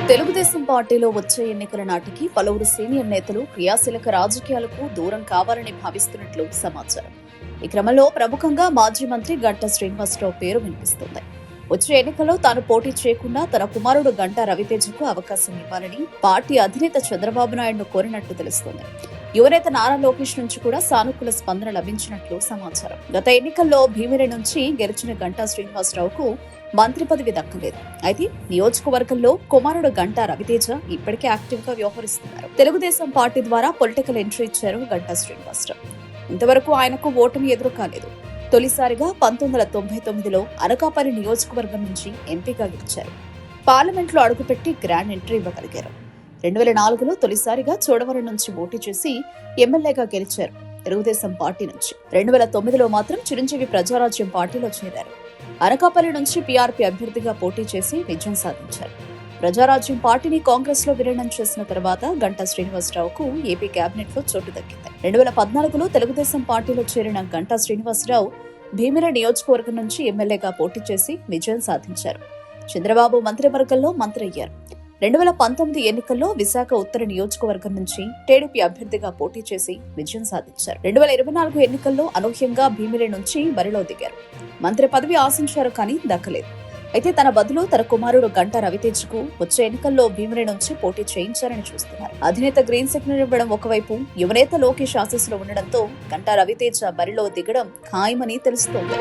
తెలుగుదేశం పార్టీలో వచ్చే ఎన్నికల నాటికి పలువురు సీనియర్ నేతలు క్రియాశీలక రాజకీయాలకు దూరం కావాలని భావిస్తున్నట్లు సమాచారం. ఈ క్రమంలో ప్రముఖంగా మాజీ మంత్రి గంటా శ్రీనివాసరావు పేరు వినిపిస్తోంది. వచ్చే ఎన్నికల్లో తాను పోటీ చేయకుండా తన కుమారుడు గంటా రవితేజకు అవకాశం ఇవ్వాలని పార్టీ అధినేత చంద్రబాబు నాయుడును కోరినట్లు తెలుస్తోంది. యువనేత నారా లోకేష్ నుంచి కూడా సానుకూల స్పందన లభించినట్లు సమాచారం. గత ఎన్నికల్లో భీమిలి నుంచి గెలిచిన గంటా శ్రీనివాసరావుకు మంత్రి పదవి దక్కలేదు. అయితే నియోజకవర్గంలో కుమారుడు గంటా రవితేజ ఇప్పటికే యాక్టివ్ గా వ్యవహరిస్తున్నారు. తెలుగుదేశం పార్టీ ద్వారా పొలిటికల్ ఎంట్రీ ఇచ్చారు గంటా శ్రీనివాసరావు. ఇంతవరకు ఆయనకు ఓటమి ఎదురు కాలేదు. తొలిసారిగా 1999లో అనకాపల్లి నియోజకవర్గం నుంచి ఎంపీగా గెలిచారు. పార్లమెంట్లో అడుగుపెట్టి గ్రాండ్ ఎంట్రీ ఇవ్వగలిగారు. 2004లో తొలిసారిగా చోడవరం నుంచి పోటీ చేసి ఎమ్మెల్యేగా గెలిచారు తెలుగుదేశం పార్టీ నుంచి. 2009లో మాత్రం చిరంజీవి ప్రజారాజ్యం పార్టీలో చేరారు. అనకాపల్లి నుంచి పీఆర్పీ అభ్యర్థిగా పోటీ చేసి విజయం సాధించారు. ప్రజారాజ్యం పార్టీని కాంగ్రెస్ లో విలీనం చేసిన తర్వాత గంటా శ్రీనివాసరావుకు ఏపీ కేబినెట్ లో చోటు దక్కింది. 2014లో తెలుగుదేశం పార్టీలో చేరిన గంటా శ్రీనివాసరావు భీమిలి నియోజకవర్గం నుంచి ఎమ్మెల్యేగా పోటీ చేసి విజయం సాధించారు. చంద్రబాబు మంత్రివర్గంలో మంత్రి అయ్యారు. 2019 ఎన్నికల్లో విశాఖ ఉత్తర నియోజకవర్గం నుంచి టీడీపీ అభ్యర్థిగా పోటీ చేసి విజయం సాధించారు. 2024 ఎన్నికల్లో అనూహ్యంగా భీమిలి నుంచి బరిలో దిగారు. మంత్రి పదవి ఆశించారు కానీ దక్కలేదు. అయితే తన బదులు తన కుమారుడు గంటా రవితేజకు వచ్చే ఎన్నికల్లో భీమిలి నుంచి పోటీ చేయించారని చూస్తున్నారు. అధినేత గ్రీన్ సిగ్నల్ ఇవ్వడం ఒకవైపు, యువనేత లోకేష్ ఆశీస్సులు ఉండడంతో గంటా రవితేజ బరిలో దిగడం ఖాయమని తెలుస్తోంది.